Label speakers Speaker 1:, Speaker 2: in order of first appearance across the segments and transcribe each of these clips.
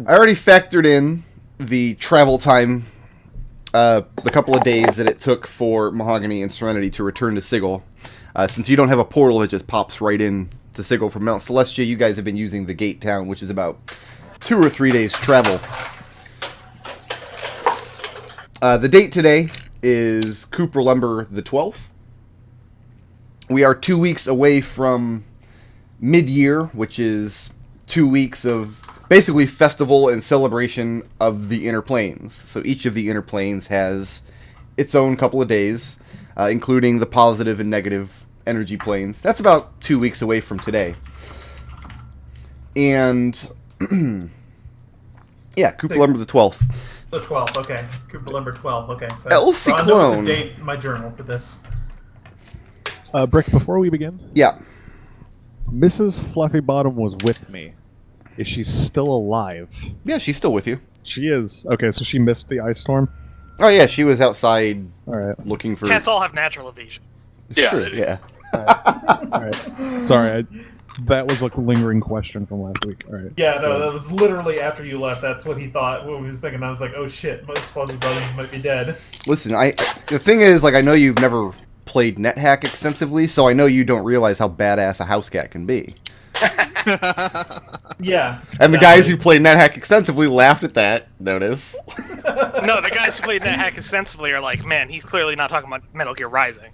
Speaker 1: I already factored in the travel time, the couple of days that it took for Mahogany and Serenity to return to Sigil. Since you don't have a portal that just pops right in to Sigil from Mount Celestia, you guys have been using the Gate Town, which is about 2 or 3 days travel. The date today is Cooper-Lumber the 12th. We are 2 weeks away from mid-year, which is 2 weeks of basically festival and celebration of the inner planes. So each of the inner planes has its own couple of days, including the positive and negative energy planes. That's about 2 weeks away from today. And yeah, Cooper-Lumber the 12th.
Speaker 2: The 12th, okay. Cooper-Lumber 12, okay. So
Speaker 1: Ciclon.
Speaker 2: to date my journal for this.
Speaker 3: Brick, before we begin,
Speaker 1: Yeah.
Speaker 3: Mrs. Fluffy Bottom was with me. Is she still alive?
Speaker 1: Yeah, she's still with you.
Speaker 3: She is. Okay, so she missed the ice storm?
Speaker 1: Oh yeah, she was outside
Speaker 3: All right.
Speaker 1: looking for...
Speaker 4: Cats all have natural evasion.
Speaker 1: Yeah. Sure, yeah.
Speaker 3: All right. Sorry, that was a lingering question from last week. All right.
Speaker 2: Yeah, no, that was literally after you left. That's what he thought. What he was thinking. I was like, oh shit, most Fluffy Brothers might be dead.
Speaker 1: Listen, the thing is, like, I know you've never played NetHack extensively, so I know you don't realize how badass a house cat can be.
Speaker 2: Yeah.
Speaker 1: And the guys who played NetHack extensively laughed at that, notice.
Speaker 4: No, the guys who played NetHack extensively are like, man, he's clearly not talking about Metal Gear Rising.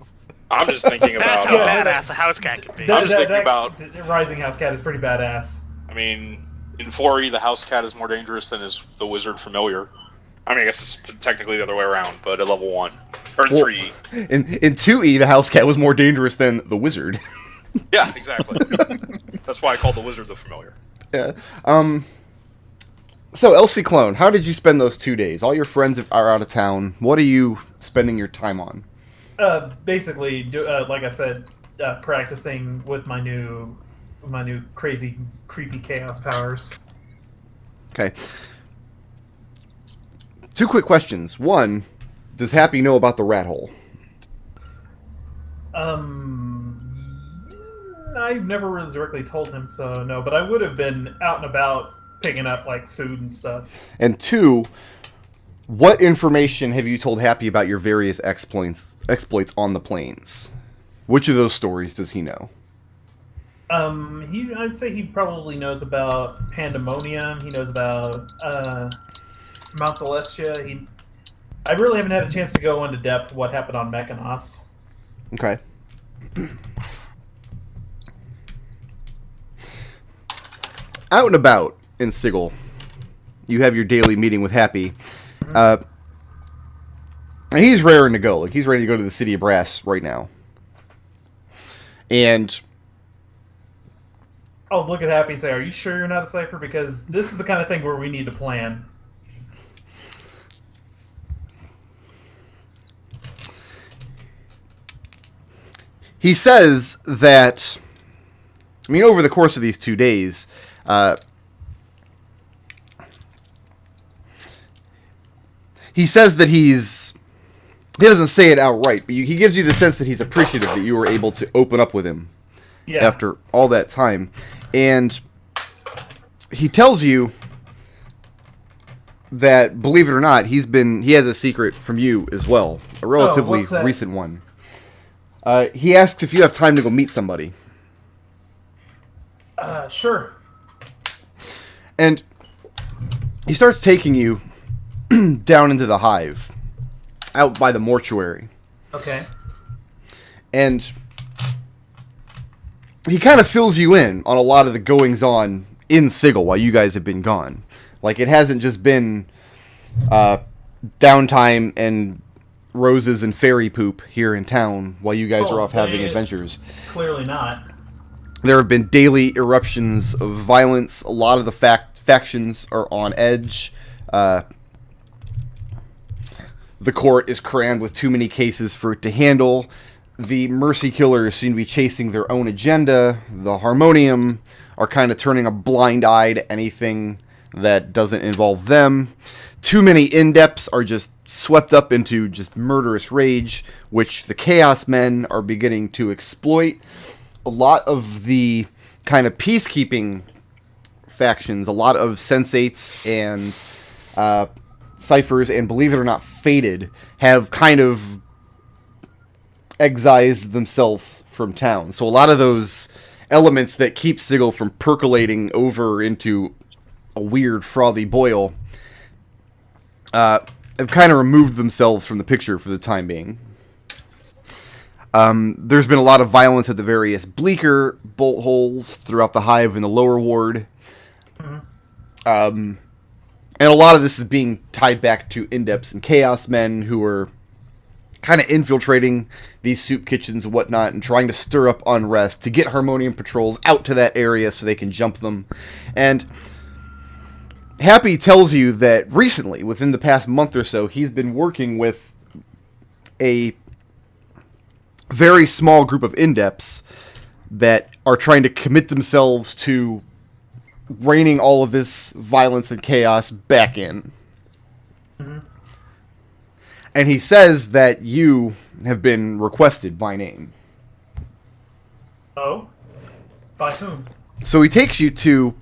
Speaker 5: I'm just thinking about...
Speaker 4: That's how badass a house cat can be.
Speaker 5: I'm just thinking about...
Speaker 2: The Rising House Cat is pretty badass.
Speaker 5: I mean, in 4E, the house cat is more dangerous than is the wizard familiar. I mean, I guess it's technically the other way around, but at level 1. Or 3E.
Speaker 1: In 2E, the house cat was more dangerous than the wizard.
Speaker 5: Yeah, exactly. That's why I called the wizard the familiar.
Speaker 1: Yeah. So, Elsie Clone, how did you spend those 2 days? All your friends are out of town. What are you spending your time on?
Speaker 2: Basically, like I said, practicing with my new crazy, creepy chaos powers.
Speaker 1: Okay. 2 quick questions. One, does Happy know about the rat hole?
Speaker 2: I've never really directly told him, so no. But I would have been out and about picking up like food and stuff.
Speaker 1: And 2, what information have you told Happy about your various exploits on the plains? Which of those stories does he know?
Speaker 2: I'd say he probably knows about Pandemonium. He knows about Mount Celestia. I really haven't had a chance to go into depth what happened on Mechanos.
Speaker 1: Okay. Out and about in Sigil, you have your daily meeting with Happy. And he's raring to go. Like, he's ready to go to the City of Brass right now. And
Speaker 2: I'll look at Happy and say, are you sure you're not a cipher? Because this is the kind of thing where we need to plan.
Speaker 1: he says that, I mean, over the course of these 2 days, he says that he doesn't say it outright, but he gives you the sense that he's appreciative that you were able to open up with him after all that time. And he tells you that, believe it or not, he has a secret from you as well, a relatively recent one. He asks if you have time to go meet somebody.
Speaker 2: Sure.
Speaker 1: And he starts taking you down into the hive, out by the mortuary.
Speaker 2: Okay.
Speaker 1: And he kind of fills you in on a lot of the goings-on in Sigil while you guys have been gone. Like, it hasn't just been downtime and roses and fairy poop here in town while you guys are off having adventures.
Speaker 2: Clearly not.
Speaker 1: There have been daily eruptions of violence. A lot of the factions are on edge. The court is crammed with too many cases for it to handle. The mercy killers seem to be chasing their own agenda. The Harmonium are kind of turning a blind eye to anything that doesn't involve them. Too many in-depths are just swept up into just murderous rage, which the Chaos Men are beginning to exploit. A lot of the kind of peacekeeping factions, a lot of sensates and ciphers, and believe it or not, fated, have kind of excised themselves from town. So a lot of those elements that keep Sigil from percolating over into a weird frothy boil have kind of removed themselves from the picture for the time being. There's been a lot of violence at the various bleaker bolt holes throughout the hive in the lower ward. And a lot of this is being tied back to Indepts and Chaos Men who are kind of infiltrating these soup kitchens and whatnot and trying to stir up unrest to get Harmonium patrols out to that area so they can jump them. And Happy tells you that recently, within the past month or so, he's been working with a very small group of Indepts that are trying to commit themselves to reining all of this violence and chaos back in. And he says that you have been requested by name.
Speaker 2: Oh? By whom?
Speaker 1: So he takes you to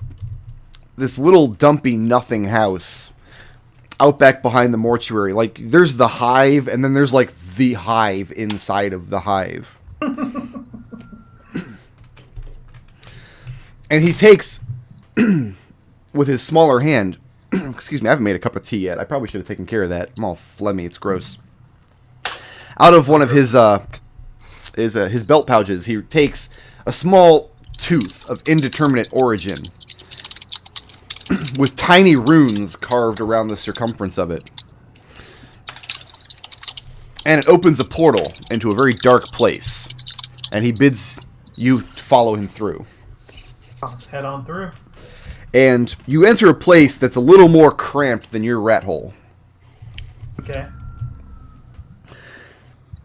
Speaker 1: this little dumpy nothing house out back behind the mortuary. Like, there's the hive, and then there's, like, the hive inside of the hive. And he takes, with his smaller hand, excuse me, I haven't made a cup of tea yet. I probably should have taken care of that. I'm all phlegmy. It's gross. Out of one of his belt pouches, he takes a small tooth of indeterminate origin with tiny runes carved around the circumference of it. And it opens a portal into a very dark place. And he bids you follow him through.
Speaker 2: Head on through.
Speaker 1: And you enter a place that's a little more cramped than your rat hole.
Speaker 2: Okay.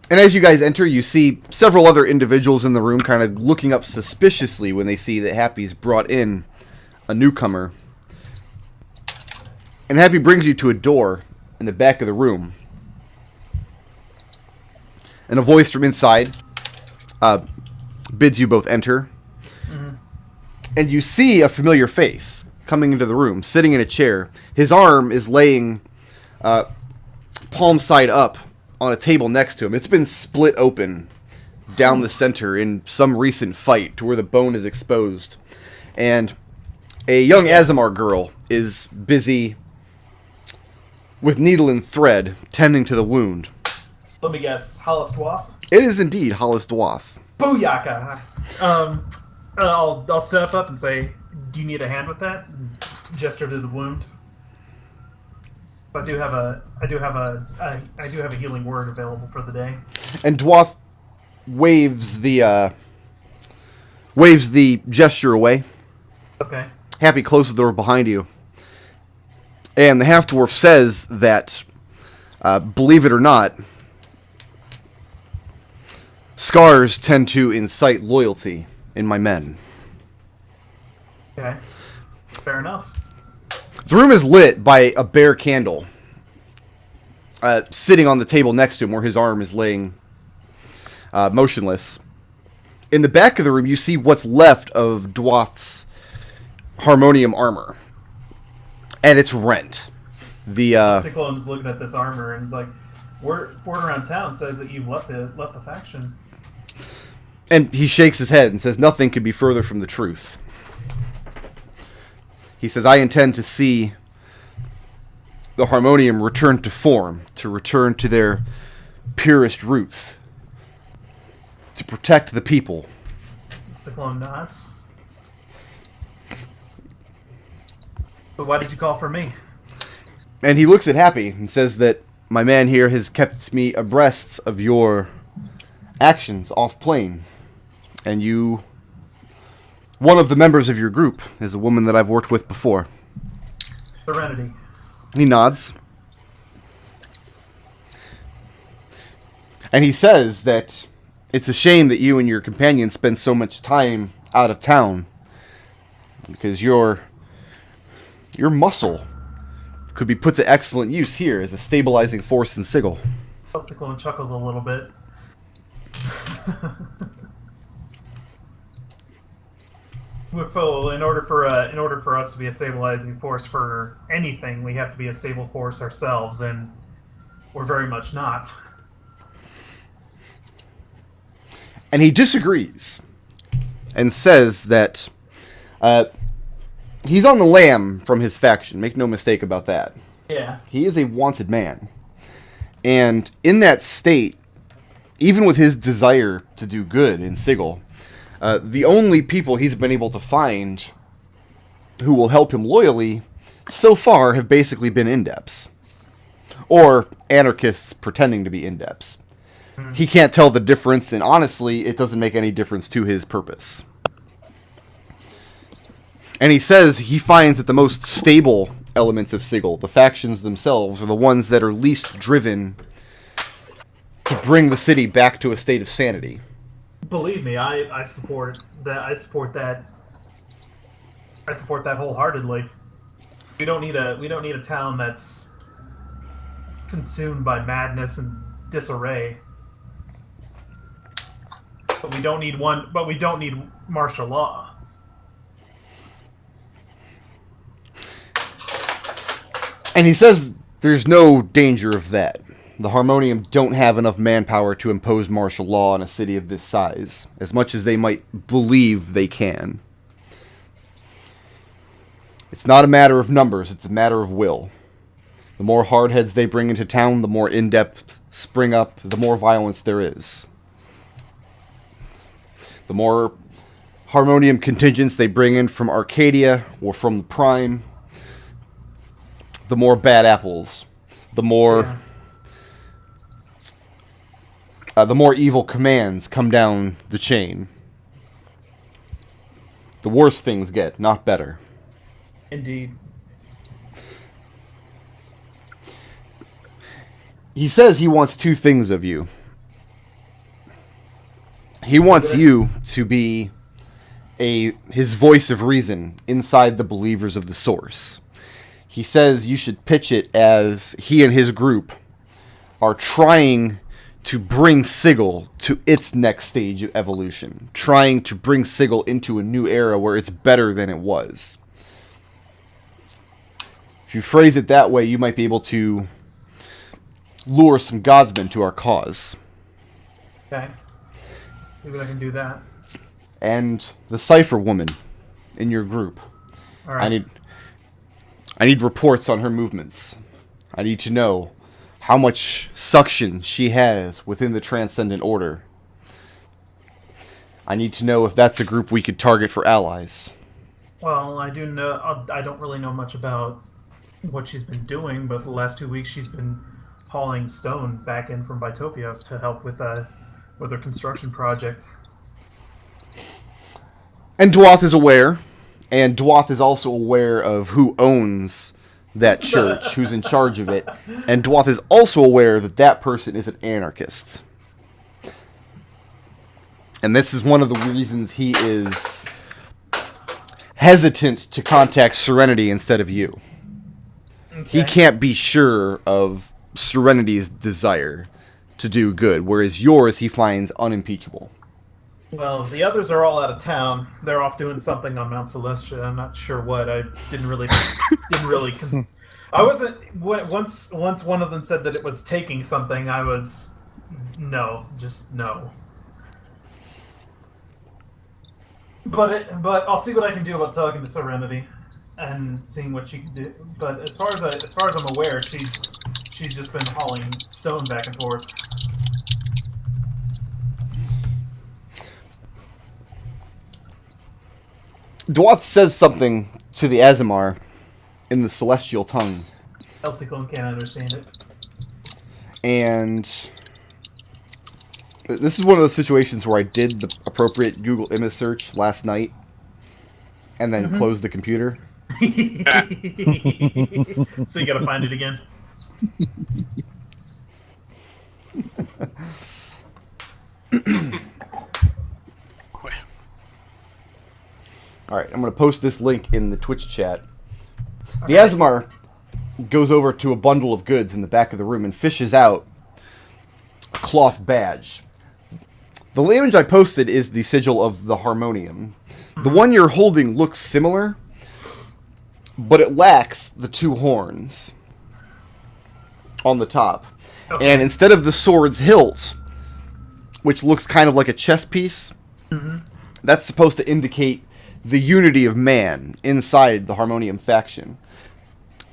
Speaker 1: And as you guys enter, you see several other individuals in the room kind of looking up suspiciously when they see that Happy's brought in a newcomer. And Happy brings you to a door in the back of the room. And a voice from inside bids you both enter. And you see a familiar face coming into the room, sitting in a chair. His arm is laying palm side up on a table next to him. It's been split open down the center in some recent fight to where the bone is exposed. And a young Aasimar girl is busy with needle and thread tending to the wound.
Speaker 2: Let me guess. Hollis Dwarf?
Speaker 1: It is indeed Hollis Dwath.
Speaker 2: Booyaka! I'll step up and say, "Do you need a hand with that?" And gesture to the wound. I do have a healing word available for the day.
Speaker 1: And Dwath waves the gesture away.
Speaker 2: Okay.
Speaker 1: Happy closes the door behind you. And the half-dwarf says that, believe it or not, scars tend to incite loyalty in my men.
Speaker 2: Okay. Fair enough.
Speaker 1: The room is lit by a bare candle, sitting on the table next to him where his arm is laying motionless. In the back of the room, you see what's left of Dwath's Harmonium armor. And it's rent.
Speaker 2: Ciclon's looking at this armor and is like, word around town says that you've left the faction.
Speaker 1: And he shakes his head and says, nothing could be further from the truth. He says, I intend to see the Harmonium return to form, to return to their purest roots, to protect the people.
Speaker 2: Ciclon nods. But why did you call for me?
Speaker 1: And he looks at Happy and says that my man here has kept me abreast of your actions off-plane. And you, one of the members of your group, is a woman that I've worked with before.
Speaker 2: Serenity.
Speaker 1: He nods. And he says that it's a shame that you and your companion spend so much time out of town. Because your muscle could be put to excellent use here as a stabilizing force in Sigil.
Speaker 2: Ciclon chuckles a little bit. in order for us to be a stabilizing force for anything, we have to be a stable force ourselves, and we're very much not.
Speaker 1: And he disagrees and says that he's on the lam from his faction. Make no mistake about that.
Speaker 2: Yeah.
Speaker 1: He is a wanted man. And in that state, even with his desire to do good in Sigil, the only people he's been able to find who will help him loyally so far have basically been indepts. Or anarchists pretending to be indepts. He can't tell the difference, and honestly, it doesn't make any difference to his purpose. And he says he finds that the most stable elements of Sigil, the factions themselves, are the ones that are least driven to bring the city back to a state of sanity.
Speaker 2: Believe me, I support that. I support that wholeheartedly. We don't need a town that's consumed by madness and disarray. But we don't need martial law.
Speaker 1: And he says there's no danger of that. The Harmonium don't have enough manpower to impose martial law on a city of this size, as much as they might believe they can. It's not a matter of numbers, it's a matter of will. The more hardheads they bring into town, the more in-depth spring up, the more violence there is. The more Harmonium contingents they bring in from Arcadia or from the Prime, the more bad apples, the more evil commands come down the chain. The worse things get, not better.
Speaker 2: Indeed.
Speaker 1: He says he wants two things of you. He wants you to be his voice of reason inside the believers of the Source. He says you should pitch it as he and his group are trying to bring Sigil to its next stage of evolution. Trying to bring Sigil into a new era where it's better than it was. If you phrase it that way, you might be able to lure some godsmen to our cause.
Speaker 2: Okay. Let's see if I can do that.
Speaker 1: And the Cypher woman in your group.
Speaker 2: All right.
Speaker 1: I need reports on her movements. I need to know how much suction she has within the Transcendent Order. I need to know if that's a group we could target for allies.
Speaker 2: Well, I do know. I don't really know much about what she's been doing, but the last 2 weeks she's been hauling stone back in from Bitopios to help with her construction project.
Speaker 1: And Dwath is aware, and Dwath is also aware of who owns that church, who's in charge of it, and Dwath is also aware that that person is an anarchist. And this is one of the reasons he is hesitant to contact Serenity instead of you.
Speaker 2: Okay.
Speaker 1: He can't be sure of Serenity's desire to do good, whereas yours he finds unimpeachable.
Speaker 2: Well, the others are all out of town. They're off doing something on Mount Celestia. I'm not sure what. I didn't really. I wasn't. Once one of them said that it was taking something, I was no. But I'll see what I can do about talking to Serenity and seeing what she can do. But as far as I'm aware, she's just been hauling stone back and forth.
Speaker 1: Dwath says something to the Aasimar in the celestial tongue.
Speaker 2: Ciclon can't understand it.
Speaker 1: And this is one of those situations where I did the appropriate Google image search last night and then closed the computer.
Speaker 2: So you gotta find it again.
Speaker 1: Alright, I'm going to post this link in the Twitch chat. The Aasimar goes over to a bundle of goods in the back of the room and fishes out a cloth badge. The image I posted is the sigil of the Harmonium. The one you're holding looks similar, but it lacks the two horns on the top.
Speaker 2: Okay.
Speaker 1: And instead of the sword's hilt, which looks kind of like a chess piece, that's supposed to indicate the unity of man inside the Harmonium faction.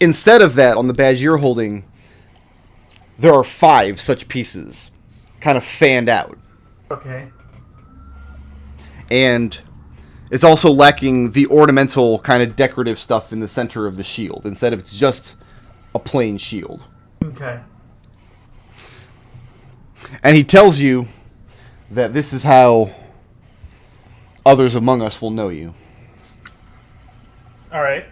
Speaker 1: Instead of that, on the badge you're holding, there are 5 such pieces, kind of fanned out.
Speaker 2: Okay.
Speaker 1: And it's also lacking the ornamental kind of decorative stuff in the center of the shield. Instead of it's just a plain shield.
Speaker 2: Okay.
Speaker 1: And he tells you that this is how others among us will know you.
Speaker 2: All right.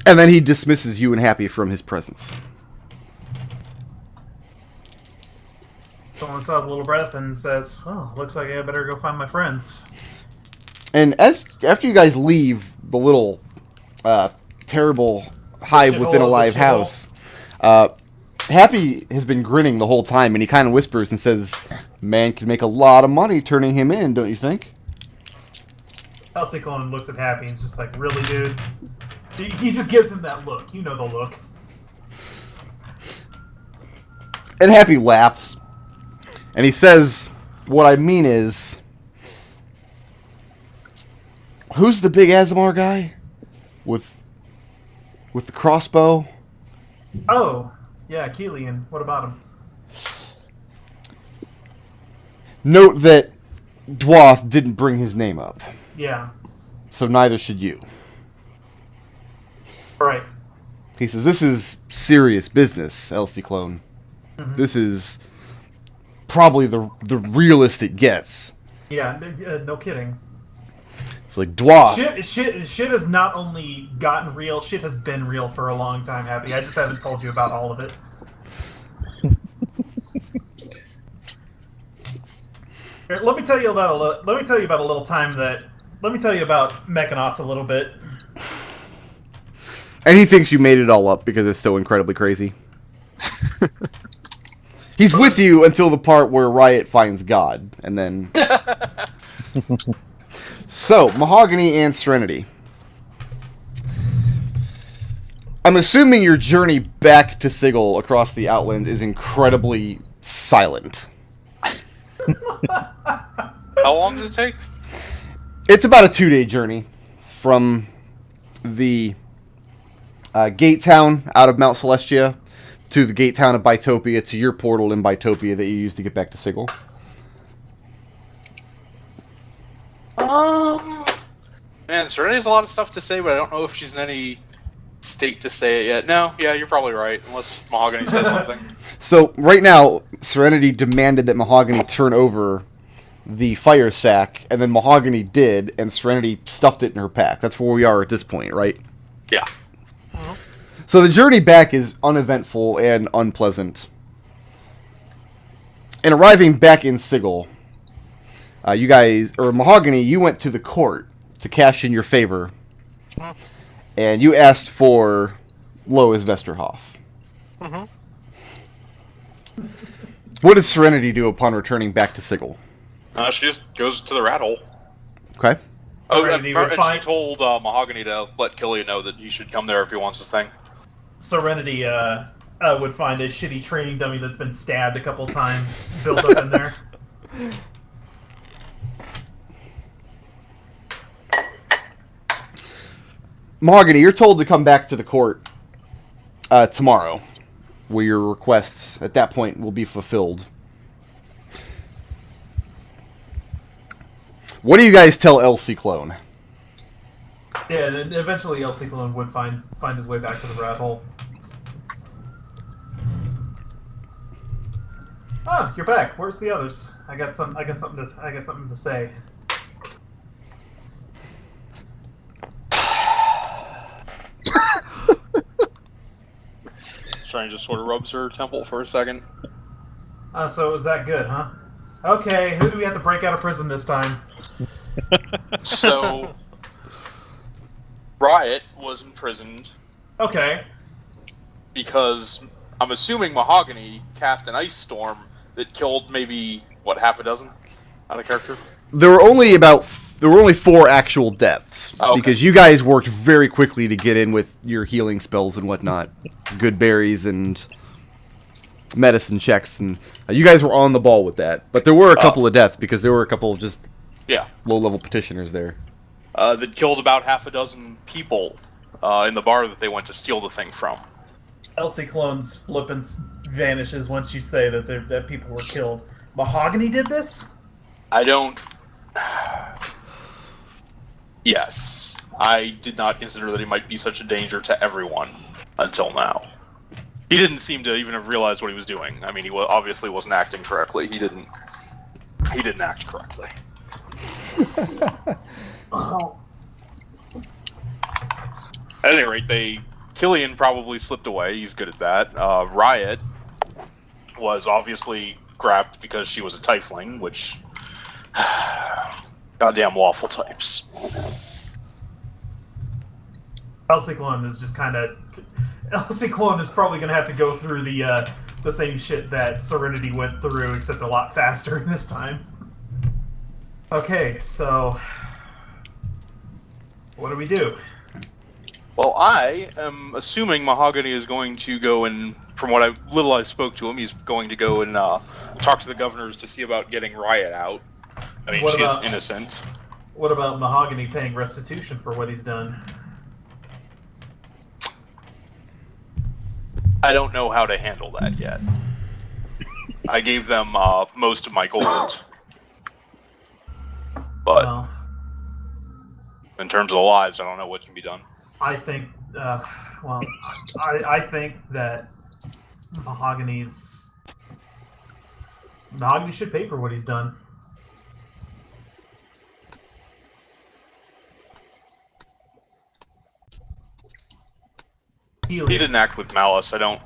Speaker 1: And then he dismisses you and Happy from his presence.
Speaker 2: Someone saws a little breath and says, "Oh, looks like I better go find my friends."
Speaker 1: And after you guys leave the little terrible hive
Speaker 2: Shithole
Speaker 1: within a
Speaker 2: of the
Speaker 1: live
Speaker 2: shithole.
Speaker 1: house, Happy has been grinning the whole time, and he kind of whispers and says, "Man can make a lot of money turning him in, don't you think?"
Speaker 2: Ciclon looks at Happy and is just like, "Really, dude?" He just gives him that look. You know the look.
Speaker 1: And Happy laughs. And he says, "What I mean is, who's the big Aasimar guy? With the crossbow?"
Speaker 2: Oh, yeah, Kelian. What about him?
Speaker 1: Note that Dwarf didn't bring his name up.
Speaker 2: Yeah.
Speaker 1: So neither should you.
Speaker 2: Right.
Speaker 1: He says, "This is serious business, Elsie Clone. This is probably the realest it gets."
Speaker 2: Yeah, no kidding.
Speaker 1: It's like, Dwarf.
Speaker 2: Shit has not only gotten real, shit has been real for a long time, Happy. I just haven't told you about all of it. Here, let me tell you about a little time that. Let me tell you about Mechanos a little bit.
Speaker 1: And he thinks you made it all up because it's so incredibly crazy. He's with you until the part where Riot finds God, and then... So, Mahogany and Serenity. I'm assuming your journey back to Sigil across the Outlands is incredibly silent.
Speaker 5: How long does it take?
Speaker 1: It's about a 2-day journey from the gate town out of Mount Celestia to the gate town of Bytopia to your portal in Bytopia that you use to get back to Sigil.
Speaker 5: Man, Serenity has a lot of stuff to say, but I don't know if she's in any state to say it yet. No, yeah, you're probably right, unless Mahogany says something.
Speaker 1: So, right now, Serenity demanded that Mahogany turn over the fire sack, and then Mahogany did, and Serenity stuffed it in her pack. That's where we are at this point, right?
Speaker 5: Yeah.
Speaker 1: So the journey back is uneventful and unpleasant. And arriving back in Sigil, Mahogany, you went to the court to cash in your favor, and you asked for Lois Vesterhoff. What does Serenity do upon returning back to Sigil?
Speaker 5: She just goes to the rat hole.
Speaker 1: Okay.
Speaker 5: Oh,
Speaker 2: Serenity
Speaker 5: and
Speaker 2: would find-
Speaker 5: she told Mahogany to let Kelian know that he should come there if he wants his thing.
Speaker 2: Serenity would find a shitty training dummy that's been stabbed a couple times built up in there.
Speaker 1: Mahogany, you're told to come back to the court tomorrow, where your requests at that point will be fulfilled. What do you guys tell Elsie Clone?
Speaker 2: Yeah, and eventually El Ciclon would find his way back to the rat hole. Ah, you're back. Where's the others? I got something to say.
Speaker 5: Shiny just sort of rubs her temple for a second.
Speaker 2: So it was that good, huh? Okay, who do we have to break out of prison this time?
Speaker 5: So, Riot was imprisoned
Speaker 2: Okay.
Speaker 5: because I'm assuming Mahogany cast an ice storm it killed maybe, what, half a dozen out of character?
Speaker 1: There were only 4 actual deaths,
Speaker 5: Oh, okay.
Speaker 1: because you guys worked very quickly to get in with your healing spells and whatnot. Good berries and medicine checks, and you guys were on the ball with that. But there were a couple of deaths, because there were a couple of just low-level petitioners there.
Speaker 5: That killed about half a dozen people in the bar that they went to steal the thing from.
Speaker 2: Ciclon's flippance vanishes once you say that people were killed. Mahogany did this?
Speaker 5: I don't... Yes. I did not consider that he might be such a danger to everyone until now. He didn't seem to even have realized what he was doing. I mean, he obviously wasn't acting correctly. He didn't act correctly.
Speaker 2: Oh.
Speaker 5: At any rate, Kelian probably slipped away. He's good at that. Riot was obviously grabbed because she was a Tiefling, which... goddamn lawful types.
Speaker 2: Ciclon is just kind of... Ciclon is probably going to have to go through the same shit that Serenity went through, except a lot faster this time. Okay, so... what do we do?
Speaker 5: Well, I am assuming Mahogany is going to go and, from what little I spoke to him, he's going to go and talk to the governors to see about getting Riot out. I mean, she is innocent.
Speaker 2: What about Mahogany paying restitution for what he's done?
Speaker 5: I don't know how to handle that yet. I gave them most of my gold. But
Speaker 2: Well,
Speaker 5: in terms of the lives, I don't know what can be done.
Speaker 2: I think, I think that Mahogany should pay for what he's done.
Speaker 5: He didn't act with malice. I don't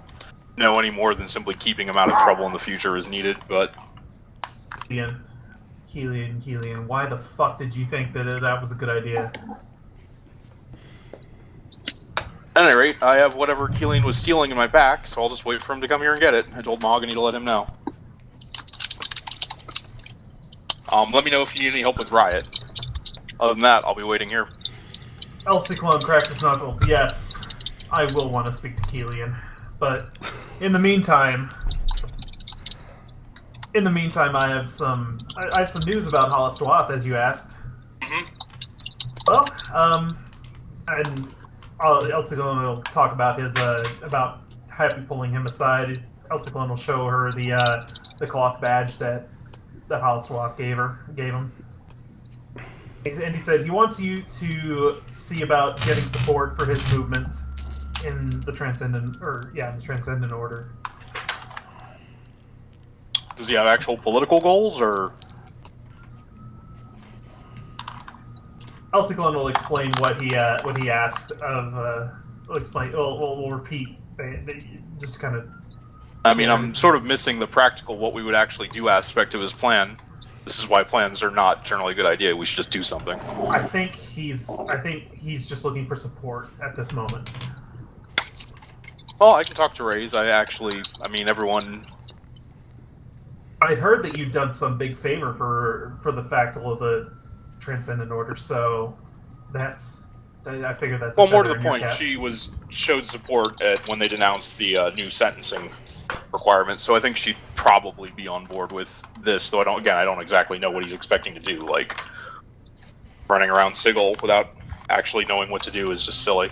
Speaker 5: know any more than simply keeping him out of trouble in the future is needed, but...
Speaker 2: Kelian, why the fuck did you think that was a good idea?
Speaker 5: At any rate, I have whatever Kelian was stealing in my back, so I'll just wait for him to come here and get it. I told Mahogany to let him know. Let me know if you need any help with Riot. Other than that, I'll be waiting here.
Speaker 2: Ciclon cracks his knuckles. Yes, I will want to speak to Kelian, but in the meantime, I have some news about Holostwath, as you asked. Well, and Ciclon will talk about his about Happy pulling him aside. Ciclon will show her the cloth badge that Holostwath gave him. And he said he wants you to see about getting support for his movement in the Transcendent Order.
Speaker 5: Does he have actual political goals, or...?
Speaker 2: Ciclon will explain what he asked of. We'll repeat just to kind of.
Speaker 5: I mean, I'm sort of missing the practical what we would actually do aspect of his plan. This is why plans are not generally a good idea. We should just do something.
Speaker 2: I think he's just looking for support at this moment.
Speaker 5: Well, I can talk to Raze. I mean, everyone...
Speaker 2: I heard that you've done some big favor for the Factal of the Transcendent Order, so I figure that's...
Speaker 5: Well, more to the point, she showed support when they denounced the new sentencing requirements, so I think she'd probably be on board with this, though I don't exactly know what he's expecting to do. Like, running around Sigil without actually knowing what to do is just silly.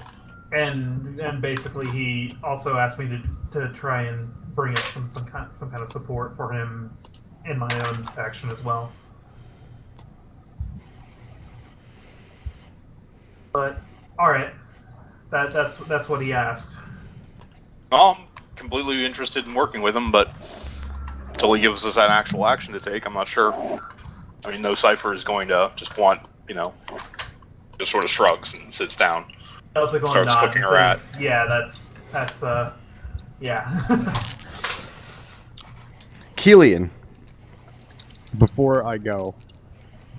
Speaker 2: And basically, he also asked me to try and bring up some kind of support for him in my own faction as well. But all right, that's what he asked.
Speaker 5: Well, I'm completely interested in working with him, but until he gives us an actual action to take, I'm not sure. I mean, no Cypher is going to just want, just sort of shrugs and sits down. Starts cooking her at.
Speaker 2: Yeah, that's yeah.
Speaker 1: Kelian.
Speaker 3: Before I go,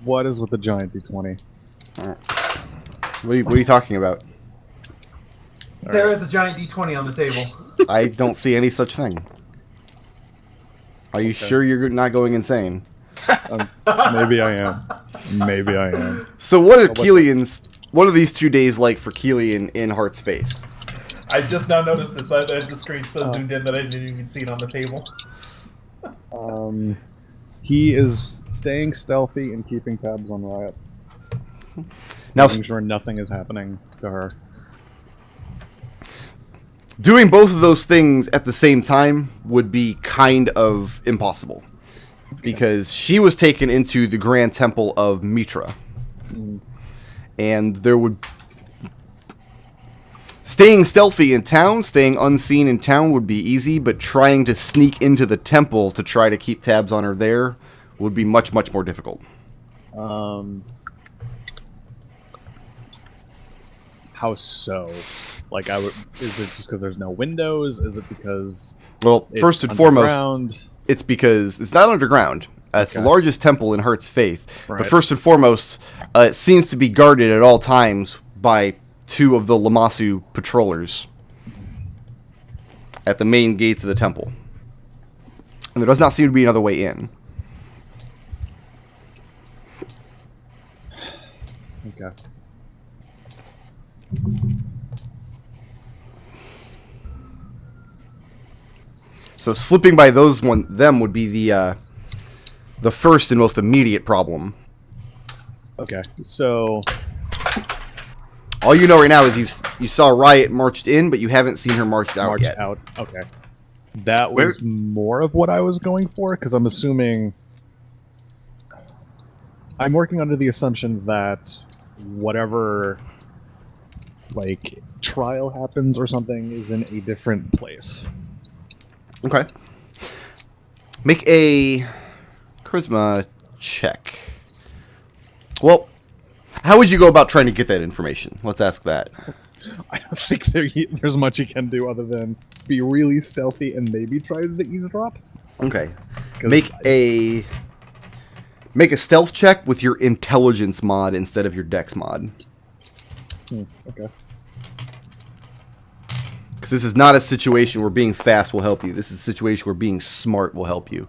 Speaker 3: what is with the giant D20?
Speaker 1: What are you talking about?
Speaker 2: There is a giant D20 on the table.
Speaker 1: I don't see any such thing. Are you sure you're not going insane?
Speaker 3: Maybe I am. Maybe I am.
Speaker 1: So what are Kelian's? What are these 2 days like for Kelian in Heart's Faith?
Speaker 2: I just now noticed this. The screen's so zoomed in that I didn't even see it on the table.
Speaker 3: He is staying stealthy and keeping tabs on Riot.
Speaker 1: Now,
Speaker 3: Making sure nothing is happening to her.
Speaker 1: doing both of those things at the same time would be kind of impossible. Because she was taken into the Grand Temple of Mitra. And there would... Staying stealthy in town, staying unseen in town would be easy, but trying to sneak into the temple to try to keep tabs on her there would be much, much more difficult.
Speaker 3: How so? Like, is it just because there's no windows? Is it because...
Speaker 1: Well, first and foremost,
Speaker 3: underground?
Speaker 1: it's because it's not underground. It's the largest temple in Heart's Faith.
Speaker 3: Right.
Speaker 1: But first and foremost, it seems to be guarded at all times by 2 of the Lamassu patrollers at the main gates of the temple. And there does not seem to be another way in.
Speaker 3: Okay.
Speaker 1: So slipping by them would be the first and most immediate problem.
Speaker 3: Okay, so...
Speaker 1: All you know right now is you saw Riot marched in, but you haven't seen her marched out yet.
Speaker 3: Okay. That was more of what I was going for, because I'm assuming... I'm working under the assumption that whatever, like, trial happens or something is in a different place.
Speaker 1: Okay. Make a charisma check. Well, how would you go about trying to get that information? Let's ask that.
Speaker 3: I don't think there's much you can do other than be really stealthy and maybe try to eavesdrop.
Speaker 1: Okay. Make a stealth check with your intelligence mod instead of your dex mod.
Speaker 3: Okay.
Speaker 1: Because this is not a situation where being fast will help you. This is a situation where being smart will help you.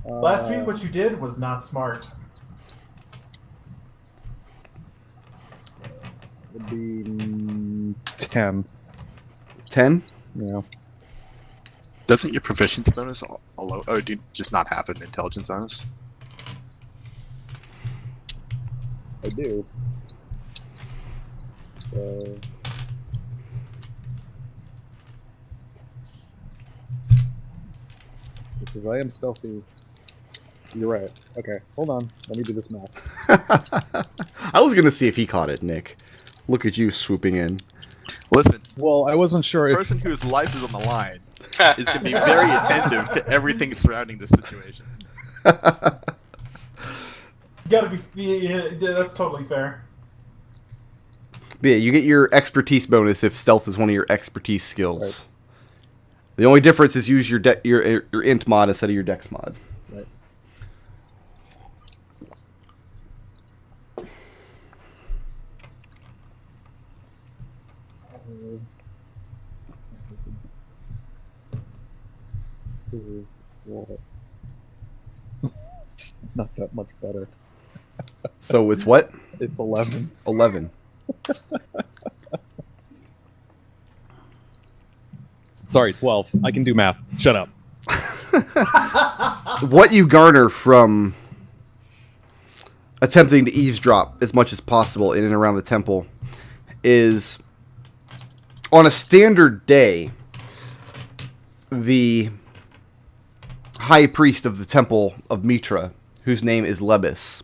Speaker 2: Last week, what you did was not smart.
Speaker 3: Would be 10.
Speaker 1: 10?
Speaker 3: Yeah.
Speaker 6: Doesn't your proficiency bonus do you just not have an intelligence bonus?
Speaker 3: I do. So... Because I am stealthy. You're right. Okay, hold on. Let me do this math.
Speaker 1: I was going to see if he caught it, Nick. Look at you swooping in.
Speaker 6: Listen,
Speaker 3: Well, I wasn't sure
Speaker 6: the
Speaker 3: if...
Speaker 6: person whose life is on the line is going to be very attentive to everything surrounding this situation.
Speaker 2: You gotta be. Yeah, that's totally fair.
Speaker 1: But yeah, you get your expertise bonus if stealth is one of your expertise skills.
Speaker 3: Right.
Speaker 1: The only difference is use your int mod instead of your dex mod.
Speaker 3: Right. It's not that much better.
Speaker 1: So it's what?
Speaker 3: It's 11.
Speaker 1: 11.
Speaker 3: Sorry, 12. I can do math. Shut up.
Speaker 1: What you garner from attempting to eavesdrop as much as possible in and around the temple is, on a standard day, the high priest of the temple of Mitra, whose name is Lebis,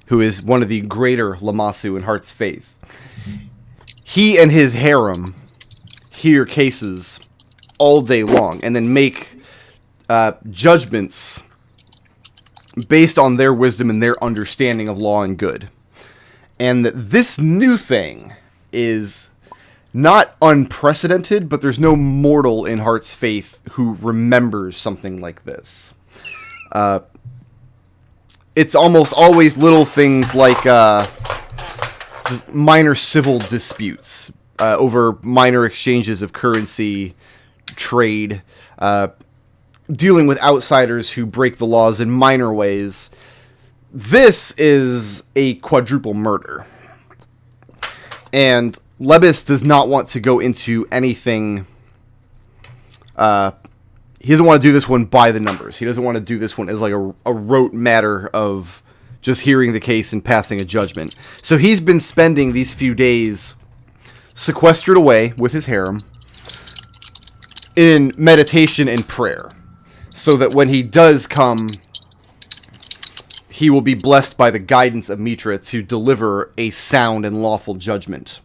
Speaker 1: who is one of the greater Lamassu in Heart's Faith. He and his harem hear cases all day long and then make judgments based on their wisdom and their understanding of law and good. And this new thing is not unprecedented, but there's no mortal in Heart's Faith who remembers something like this. It's almost always little things like just minor civil disputes over minor exchanges of currency, trade, dealing with outsiders who break the laws in minor ways. This is a quadruple murder. And Lebis does not want to go into anything. He doesn't want to do this one by the numbers. He doesn't want to do this one as like a rote matter of just hearing the case and passing a judgment. So he's been spending these few days sequestered away with his harem in meditation and prayer, so that when he does come, he will be blessed by the guidance of Mitra to deliver a sound and lawful judgment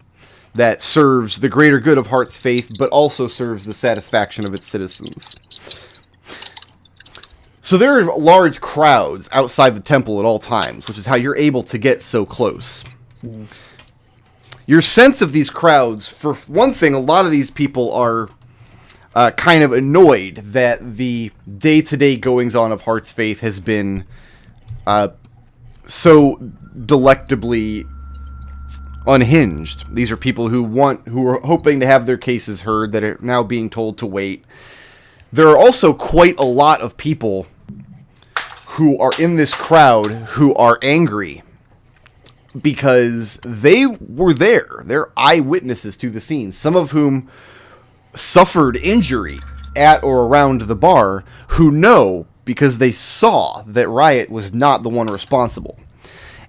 Speaker 1: that serves the greater good of Heart's faith, but also serves the satisfaction of its citizens. So there are large crowds outside the temple at all times, which is how you're able to get so close. Your sense of these crowds, for one thing, a lot of these people are kind of annoyed that the day-to-day goings-on of Heart's faith has been so delectably unhinged. These are people who are hoping to have their cases heard that are now being told to wait. There are also quite a lot of people who are in this crowd who are angry because they were there. They're eyewitnesses to the scene, some of whom suffered injury at or around the bar, who know because they saw that Riot was not the one responsible.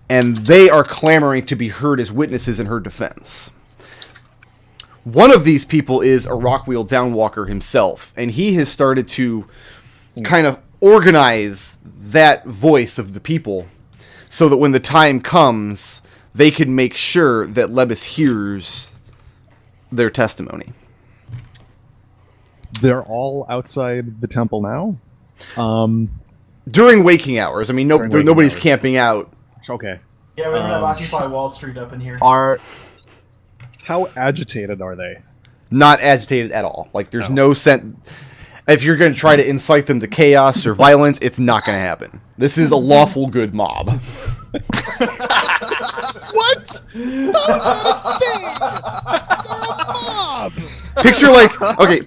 Speaker 1: And they are clamoring to be heard as witnesses in her defense. One of these people is a Rockwheel Downwalker himself, and he has started to kind of organize that voice of the people so that when the time comes, they can make sure that Lebis hears their testimony.
Speaker 3: They're all outside the temple now?
Speaker 1: During waking hours. I mean, nobody's
Speaker 3: hours.
Speaker 1: Camping out.
Speaker 3: Okay.
Speaker 2: Yeah, we're gonna occupy Wall Street up in here.
Speaker 3: How agitated are they?
Speaker 1: Not agitated at all. Like, there's no sense. If you're going to try to incite them to chaos or violence, it's not going to happen. This is a lawful good mob.
Speaker 3: What? How's that a thing? They're a mob!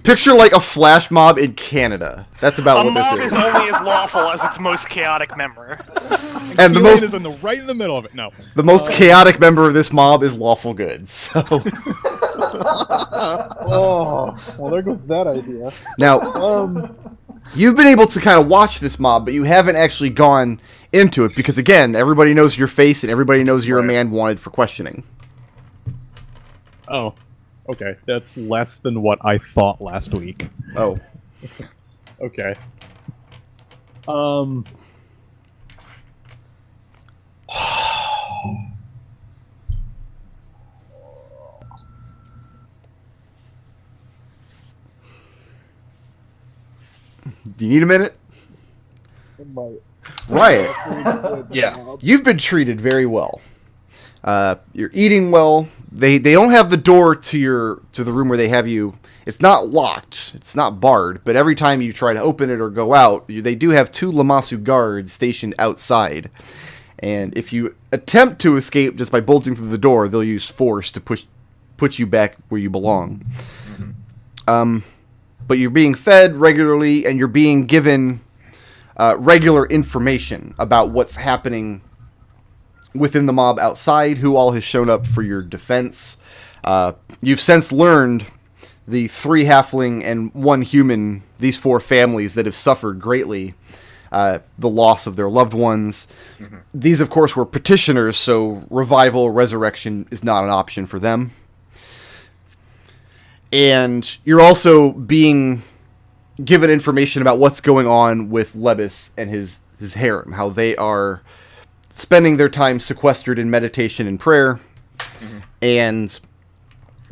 Speaker 1: Picture like a flash mob in Canada. That's about
Speaker 4: A
Speaker 1: what this
Speaker 4: mob
Speaker 1: is.
Speaker 4: is only as lawful as its most chaotic member.
Speaker 1: And the
Speaker 3: Kelian
Speaker 1: most
Speaker 3: is right in the middle of it. No.
Speaker 1: the most chaotic member of this mob is lawful good. So
Speaker 3: Oh, well, there goes that idea.
Speaker 1: now you've been able to kind of watch this mob, but you haven't actually gone into it because, again, everybody knows your face and everybody knows you're a man wanted for questioning.
Speaker 3: Oh, okay. That's less than what I thought last week.
Speaker 1: Oh.
Speaker 3: Okay.
Speaker 1: Do you need a minute? Riot.
Speaker 6: Yeah.
Speaker 1: You've been treated very well. You're eating well. They don't have the door to the room where they have you. It's not locked. It's not barred. But every time you try to open it or go out, they do have 2 Lamasu guards stationed outside. And if you attempt to escape just by bolting through the door, they'll use force to put you back where you belong. But you're being fed regularly, and you're being given regular information about what's happening within the mob outside, who all has shown up for your defense. You've since learned the 3 halfling and 1 human, these 4 families that have suffered greatly the loss of their loved ones. Mm-hmm. These, of course, were petitioners, so revival, resurrection is not an option for them. And you're also being given information about what's going on with Lebis and his harem, how they are spending their time sequestered in meditation and prayer, and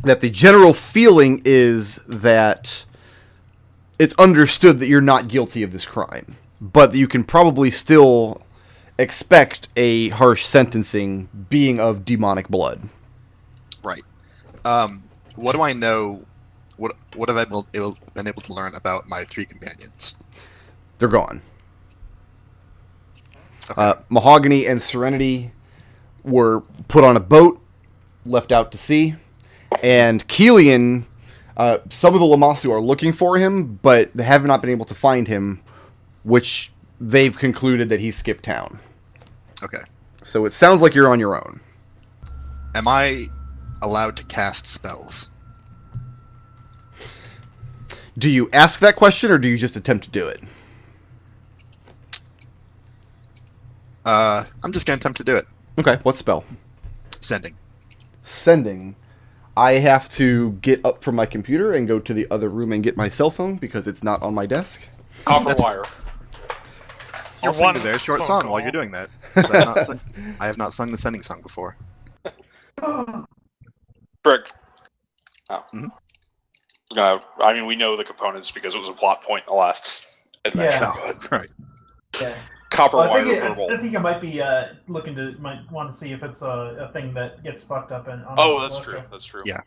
Speaker 1: that the general feeling is that it's understood that you're not guilty of this crime, but that you can probably still expect a harsh sentencing being of demonic blood.
Speaker 6: Right. What do I know? What have I been able to learn about my 3 companions?
Speaker 1: They're gone.
Speaker 6: Okay.
Speaker 1: Mahogany and Serenity were put on a boat, left out to sea, and Kelian Some of the Lamassu are looking for him, but they have not been able to find him, which they've concluded that he skipped town.
Speaker 6: Okay.
Speaker 1: So it sounds like you're on your own.
Speaker 6: Am I allowed to cast spells?
Speaker 1: Do you ask that question, or do you just attempt to do it?
Speaker 6: I'm just gonna attempt to do it.
Speaker 1: Okay, what spell?
Speaker 6: Sending.
Speaker 1: Sending. I have to get up from my computer and go to the other room and get my cell phone because it's not on my desk.
Speaker 5: Copper wire.
Speaker 6: I'll sing a very short song while you're doing that. I have not sung the sending song before.
Speaker 5: Frick. Oh.
Speaker 6: Mm-hmm.
Speaker 5: I mean, we know the components because it was a plot point in the last adventure.
Speaker 2: Yeah.
Speaker 6: Right.
Speaker 2: Yeah.
Speaker 5: Copper
Speaker 2: Well,
Speaker 5: wire
Speaker 2: I
Speaker 5: verbal.
Speaker 2: think I might be might want to see if it's a thing that gets fucked up in.
Speaker 5: Oh, that's true. That's true.
Speaker 6: Yeah.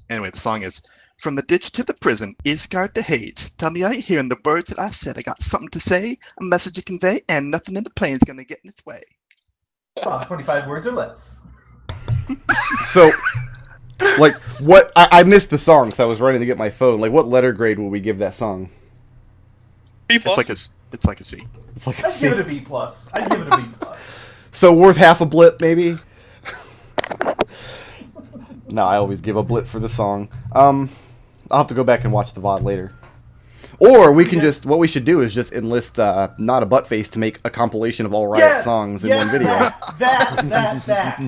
Speaker 6: Anyway, the song is From the ditch to the prison, Isgard the hate. Tell me I ain't hearing the words that I said. I got something to say, a message to convey, and nothing in the plane's gonna get in its way.
Speaker 2: 25 words or less.
Speaker 1: So, like, what... I missed the song because I was running to get my phone. Like, what letter grade will we give that song?
Speaker 5: B+.
Speaker 6: It's like a C.
Speaker 1: It's like
Speaker 2: I'd give it a B+. I'd give it a B+.
Speaker 1: So worth half a blip, maybe? No, I always give a blip for the song. I'll have to go back and watch the VOD later. Or we can just... What we should do is just enlist Not a Buttface to make a compilation of all Riot songs in one video.
Speaker 2: That.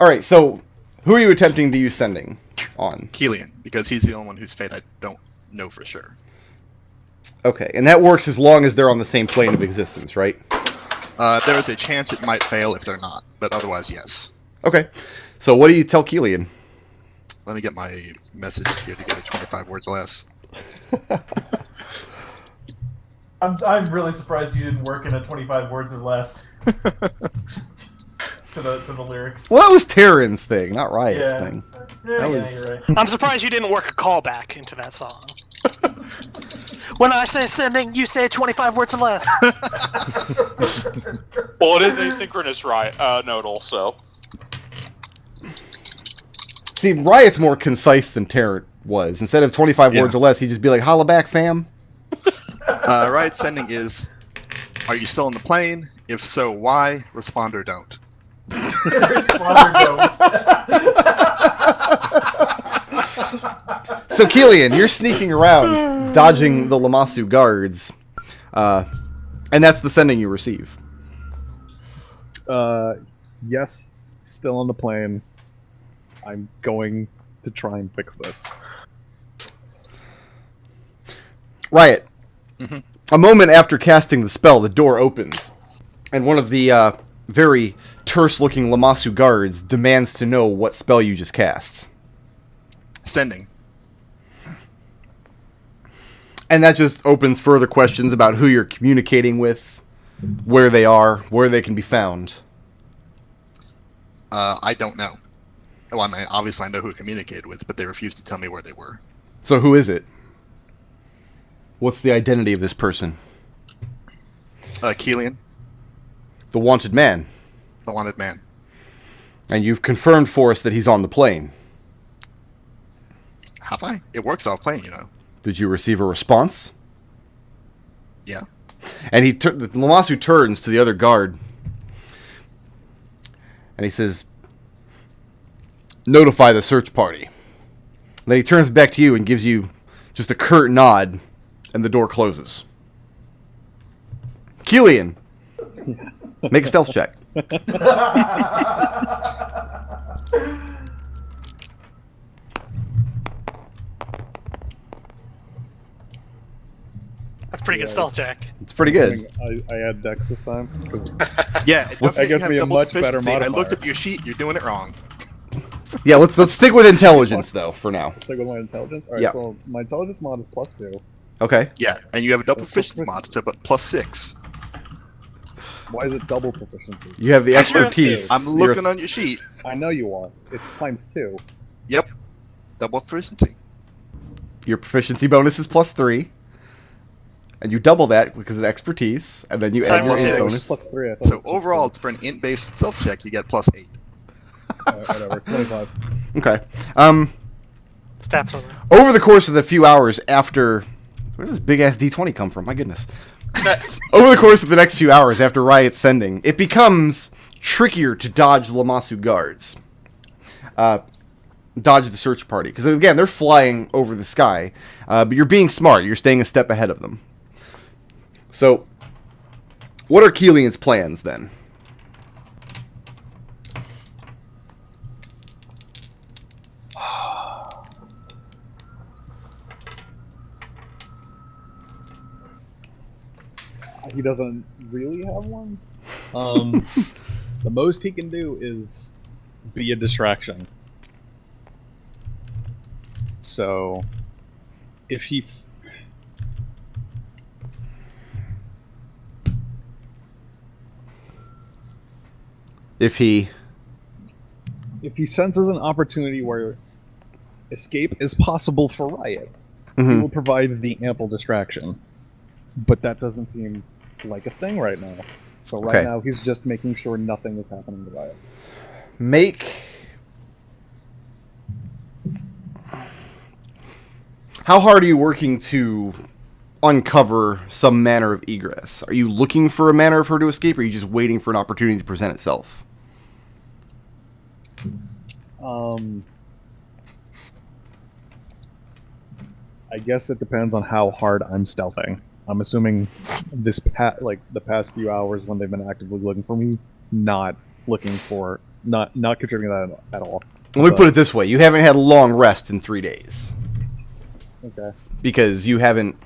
Speaker 1: Alright, so who are you attempting to use sending on?
Speaker 6: Kelian, because he's the only one whose fate I don't know for sure.
Speaker 1: Okay, and that works as long as they're on the same plane of existence, right?
Speaker 6: There is a chance it might fail if they're not, but otherwise, yes.
Speaker 1: Okay, so what do you tell Kelian?
Speaker 6: Let me get my message here to get it 25 words less.
Speaker 2: I'm really surprised you didn't work in a 25 words or less to the lyrics.
Speaker 1: Well, that was Terran's thing, not Riot's
Speaker 2: Yeah.
Speaker 1: thing.
Speaker 2: Yeah,
Speaker 1: That
Speaker 2: yeah,
Speaker 1: was-
Speaker 2: you're right.
Speaker 4: I'm surprised you didn't work a callback into that song. When I say sending, you say 25 words or less.
Speaker 5: Well, it is asynchronous Nodal, so...
Speaker 1: See, Riot's more concise than Terran was. Instead of 25 words or less, he'd just be like, holla back, fam.
Speaker 6: Riot sending is, are you still on the plane? If so, why? Respond or don't.
Speaker 2: Respond or don't.
Speaker 1: So, Kelian, you're sneaking around, dodging the Lamassu guards. And that's the sending you receive.
Speaker 3: Yes, still on the plane. I'm going to try and fix this.
Speaker 1: Riot.
Speaker 6: Mhm.
Speaker 1: A moment after casting the spell, the door opens, and one of the very terse-looking Lamassu guards demands to know what spell you just cast.
Speaker 6: Sending.
Speaker 1: And that just opens further questions about who you're communicating with, where they are, where they can be found.
Speaker 6: I don't know. Well, I mean, obviously I know who I communicated with, but they refused to tell me where they were.
Speaker 1: So who is it? What's the identity of this person?
Speaker 6: Kelian,
Speaker 1: The wanted man.
Speaker 6: the wanted man.
Speaker 1: And you've confirmed for us that he's on the plane.
Speaker 6: Have I? It works off plane, you know.
Speaker 1: Did you receive a response?
Speaker 6: Yeah.
Speaker 1: And the Lamassu turns to the other guard. And he says, notify the search party. Then he turns back to you and gives you just a curt nod, and the door closes. Kelian, make a stealth check.
Speaker 4: That's pretty good stealth check.
Speaker 1: It's pretty good.
Speaker 3: I had Dex this time. 'Cause
Speaker 6: Yeah,
Speaker 3: That gives me a much better
Speaker 6: I looked
Speaker 3: modifier.
Speaker 6: at your sheet, you're doing it wrong.
Speaker 1: Yeah, let's stick with intelligence, though, for now.
Speaker 3: stick with my intelligence. All right,
Speaker 1: Yeah.
Speaker 3: so my intelligence mod is +2.
Speaker 1: Okay.
Speaker 6: Yeah, and you have a double proficiency mod, so but +6.
Speaker 3: Why is it double proficiency?
Speaker 1: You have the
Speaker 4: That's your
Speaker 1: expertise.
Speaker 6: I'm
Speaker 1: You're-
Speaker 6: looking on your sheet.
Speaker 3: I know you are. It's ×2.
Speaker 6: Yep. Double proficiency.
Speaker 1: Your proficiency bonus is +3. And you double that because of expertise, and then you add your
Speaker 4: Simultaneous.
Speaker 1: int
Speaker 3: Oh,
Speaker 1: bonus.
Speaker 3: it's +3. I thought
Speaker 6: So overall, for an int-based self-check, you get +8.
Speaker 3: whatever. 25.
Speaker 1: Okay.
Speaker 4: Stats on that.
Speaker 1: Over the course of the few hours after... Where does this big-ass D20 come from? My goodness. Over the course of the next few hours after Riot's sending, it becomes trickier to dodge Lammasu guards. Dodge the search party. Because, again, they're flying over the sky. But you're being smart. You're staying a step ahead of them. So, what are Kelian's plans, then?
Speaker 3: He doesn't really have one. The most he can do is be a distraction. So, if he...
Speaker 1: If he
Speaker 3: senses an opportunity where escape is possible for Riot, he
Speaker 1: Mhm.
Speaker 3: will provide the ample distraction. But that doesn't seem like a thing right now. So right
Speaker 1: Okay.
Speaker 3: now he's just making sure nothing is happening to Riot.
Speaker 1: Make... How hard are you working to uncover some manner of egress? Are you looking for a manner of her to escape, or are you just waiting for an opportunity to present itself?
Speaker 3: I guess it depends on how hard I'm stealthing. I'm assuming the past few hours when they've been actively looking for me, not contributing that at all.
Speaker 1: Let me put it this way. You haven't had a long rest in 3 days.
Speaker 3: Okay.
Speaker 1: Because you haven't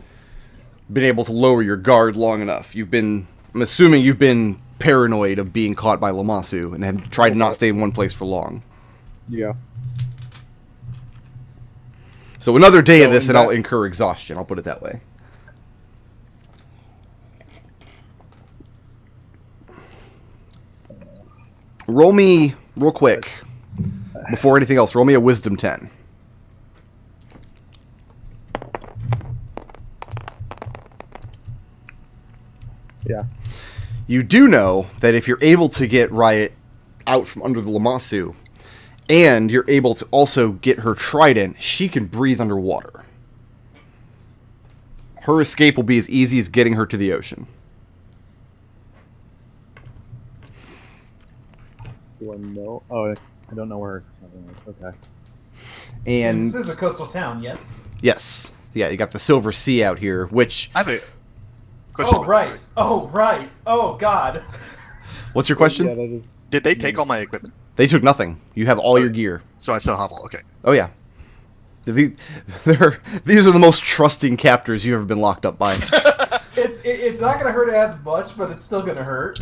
Speaker 1: been able to lower your guard long enough. I'm assuming you've been paranoid of being caught by Lammasu and have tried to not stay in one place for long.
Speaker 3: Yeah.
Speaker 1: So another day of
Speaker 3: So
Speaker 1: this
Speaker 3: in
Speaker 1: and I'll
Speaker 3: that-
Speaker 1: incur exhaustion. I'll put it that way. Roll me, real quick, before anything else, roll me a Wisdom 10.
Speaker 3: Yeah.
Speaker 1: You do know that if you're able to get Riot out from under the Lammasu, and you're able to also get her trident, she can breathe underwater. Her escape will be as easy as getting her to the ocean.
Speaker 3: Do I know? Oh, I don't know where. Okay.
Speaker 1: And
Speaker 2: This is a coastal town, yes?
Speaker 1: yes, yeah, you got the Silver Sea out here, which...
Speaker 6: I have a question.
Speaker 2: Oh, right. Oh, right. Oh, God.
Speaker 1: What's your question?
Speaker 3: Yeah, that is.
Speaker 6: Did they take all my equipment?
Speaker 1: They took nothing. You have all your gear.
Speaker 6: So I still have all. Okay.
Speaker 1: Oh, yeah. These are the most trusting captors you've ever been locked up by.
Speaker 2: It's not going to hurt as much, but it's still going to hurt.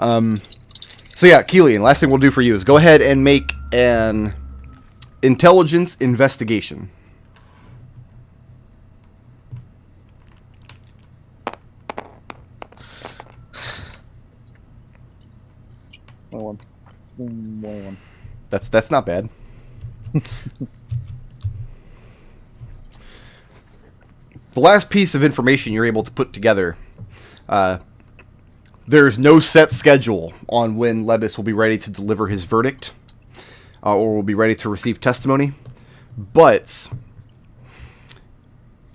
Speaker 1: So yeah, Kelian, last thing we'll do for you is go ahead and make an intelligence investigation.
Speaker 3: One.
Speaker 1: That's not bad. The last piece of information you're able to put together, there's no set schedule on when Lebis will be ready to deliver his verdict, or will be ready to receive testimony, but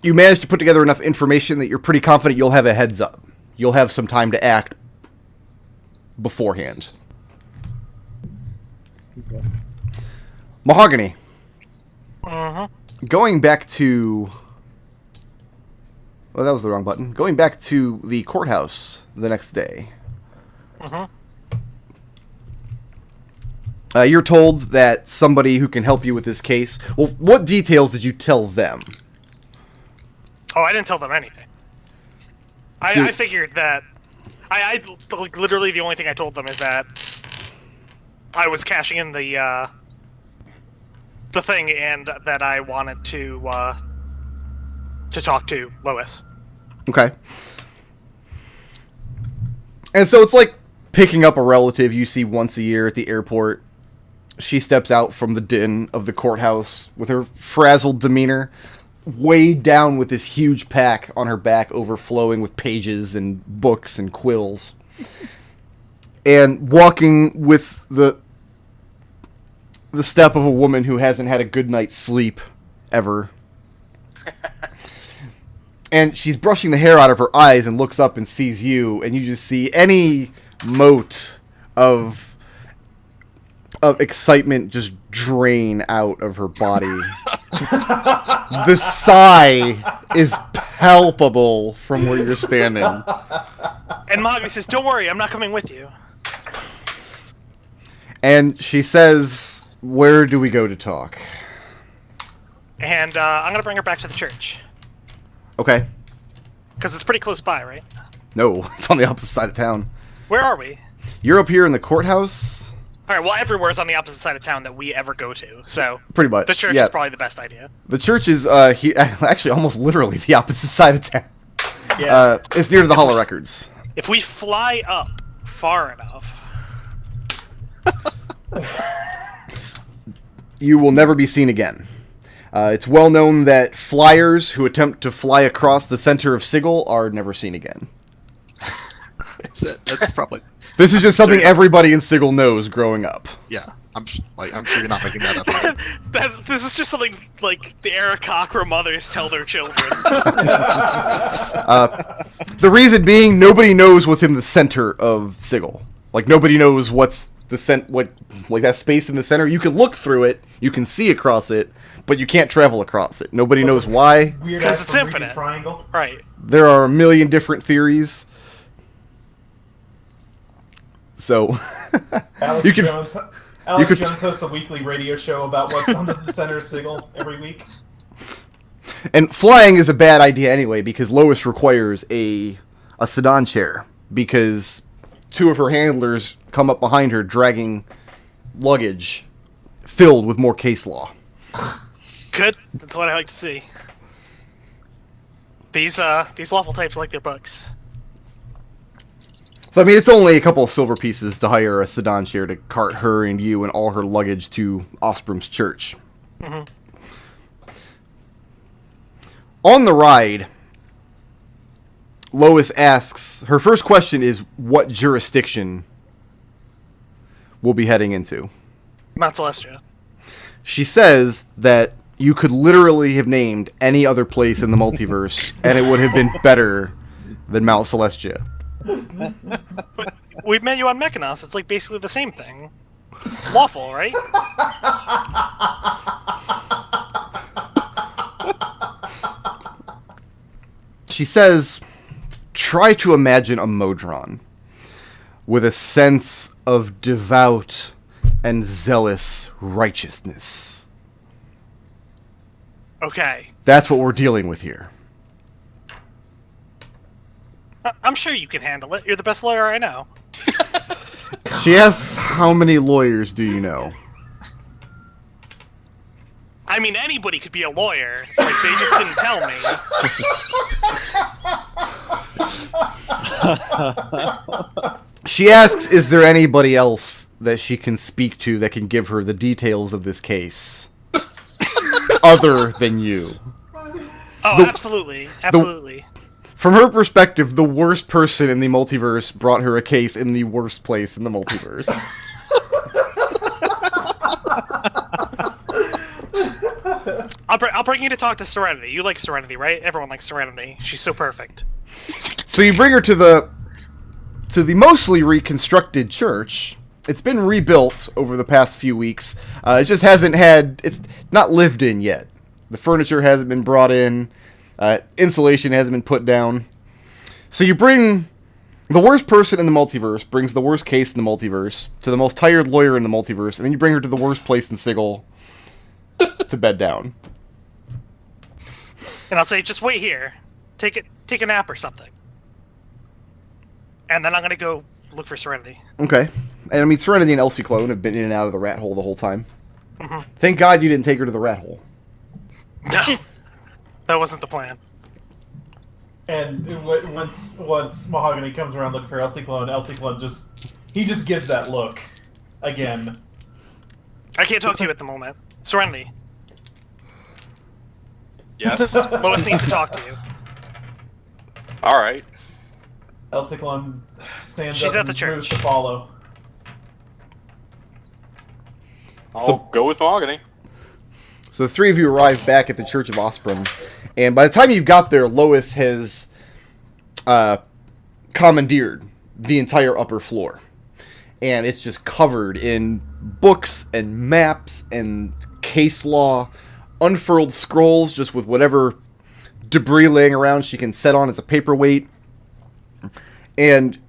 Speaker 1: you managed to put together enough information that you're pretty confident you'll have a heads up. You'll have some time to act beforehand.
Speaker 3: Okay.
Speaker 1: Mahogany,
Speaker 4: Mm-hmm.
Speaker 1: going back to... Oh, that was the wrong button. Going back to the courthouse the next day.
Speaker 4: Mm-hmm.
Speaker 1: You're told that somebody who can help you with this case... Well, what details did you tell them?
Speaker 4: Oh, I didn't tell them anything.
Speaker 1: So-
Speaker 4: I figured that... I like, literally the only thing I told them is that I was cashing in the thing and that I wanted to talk to Lois.
Speaker 1: Okay. And so it's like picking up a relative you see once a year at the airport. She steps out from the din of the courthouse with her frazzled demeanor, weighed down with this huge pack on her back overflowing with pages and books and quills. And walking with the the step of a woman who hasn't had a good night's sleep ever. And she's brushing the hair out of her eyes and looks up and sees you, and you just see any mote of excitement just drain out of her body. The sigh is palpable from where you're standing.
Speaker 4: And Mahogany says, "Don't worry, I'm not coming with you."
Speaker 1: And she says, "Where do we go to talk?"
Speaker 4: And I'm gonna bring her back to the church.
Speaker 1: Okay.
Speaker 4: Because it's pretty close by, right?
Speaker 1: No, it's on the opposite side of town.
Speaker 4: Where are we?
Speaker 1: You're up here in the courthouse?
Speaker 4: Alright, well, everywhere's on the opposite side of town that we ever go to, so...
Speaker 1: Pretty much,
Speaker 4: the church
Speaker 1: yeah.
Speaker 4: is probably the best idea.
Speaker 1: The church is actually almost literally the opposite side of town.
Speaker 2: Yeah.
Speaker 1: It's near to the Hall of Records.
Speaker 4: If we fly up far enough...
Speaker 1: You will never be seen again. It's well known that flyers who attempt to fly across the center of Sigil are never seen again.
Speaker 6: That's probably...
Speaker 1: This is just something everybody in Sigil knows growing up.
Speaker 6: Yeah, I'm sure you're not making that up. Either.
Speaker 4: This is just something, like, the Aarakocra mothers tell their children.
Speaker 1: The reason being, nobody knows what's in the center of Sigil. Like, nobody knows what's like that space in the center. You can look through it, you can see across it, but you can't travel across it. Nobody knows why.
Speaker 4: Because it's infinite.
Speaker 2: Triangle.
Speaker 4: Right.
Speaker 1: There are a million different theories. So,
Speaker 2: Alex
Speaker 1: you
Speaker 2: Jones hosts a weekly radio show about what's on the center of Sigil every week.
Speaker 1: And flying is a bad idea anyway, because Lois requires a sedan chair, because two of her handlers come up behind her dragging luggage filled with more case law.
Speaker 4: Good. That's what I like to see. These lawful types like their books.
Speaker 1: So, I mean, it's only a couple of silver pieces to hire a sedan chair to cart her and you and all her luggage to Osprum's church.
Speaker 4: Mm-hmm.
Speaker 1: On the ride, Lois asks, her first question is, what jurisdiction we'll be heading into?
Speaker 4: Mount Celestia.
Speaker 1: She says that you could literally have named any other place in the multiverse, and it would have been better than Mount Celestia.
Speaker 4: But we met you on Mechanos. It's like basically the same thing. It's lawful, right?
Speaker 1: She says, try to imagine a Modron with a sense of devout and zealous righteousness.
Speaker 4: Okay.
Speaker 1: That's what we're dealing with here.
Speaker 4: I'm sure you can handle it. You're the best lawyer I know.
Speaker 1: She asks, how many lawyers do you know?
Speaker 4: I mean, anybody could be a lawyer. Like, they just didn't tell me.
Speaker 1: She asks, is there anybody else that she can speak to that can give her the details of this case? Other than you.
Speaker 4: Oh, absolutely. Absolutely.
Speaker 1: From her perspective, the worst person in the multiverse brought her a case in the worst place in the multiverse.
Speaker 4: I'll bring you to talk to Serenity. You like Serenity, right? Everyone likes Serenity. She's so perfect.
Speaker 1: So you bring her to the mostly reconstructed church. It's been rebuilt over the past few weeks. It just it's not lived in yet. The furniture hasn't been brought in. Insulation hasn't been put down. So you bring the worst person in the multiverse, brings the worst case in the multiverse, to the most tired lawyer in the multiverse, and then you bring her to the worst place in Sigil to bed down.
Speaker 4: And I'll say, just wait here. Take a nap or something. And then I'm gonna go look for Serenity.
Speaker 1: Okay. And I mean, Serenity and Ciclon have been in and out of the rat hole the whole time.
Speaker 4: Mm-hmm.
Speaker 1: Thank God you didn't take her to the rat hole.
Speaker 4: No. That wasn't the plan.
Speaker 2: And once Mahogany comes around looking for Ciclon just gives that look again.
Speaker 4: I can't talk to you at the moment. Serenity.
Speaker 5: Yes.
Speaker 4: Lois needs to talk to you.
Speaker 5: All right.
Speaker 2: Ciclon stands
Speaker 4: She's
Speaker 2: up
Speaker 4: at
Speaker 2: and
Speaker 4: the church.
Speaker 2: moves to follow.
Speaker 5: I'll go with Mahogany.
Speaker 1: So the three of you arrive back at the Church of Osprey, and by the time you've got there, Lois has commandeered the entire upper floor. And it's just covered in books and maps and case law, unfurled scrolls just with whatever debris laying around she can set on as a paperweight. And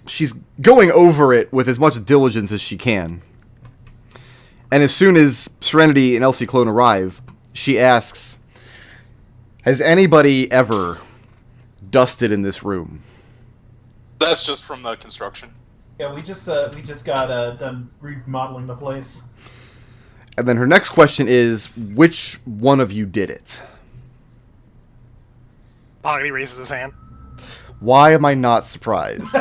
Speaker 1: she's going over it with as much diligence as she can. And as soon as Serenity and Elsie Clone arrive, she asks, has anybody ever dusted in this room?
Speaker 5: That's just from the construction.
Speaker 2: Yeah, we just got done remodeling the place.
Speaker 1: And then her next question is, which one of you did it?
Speaker 4: Mahogany raises his hand.
Speaker 1: Why am I not surprised?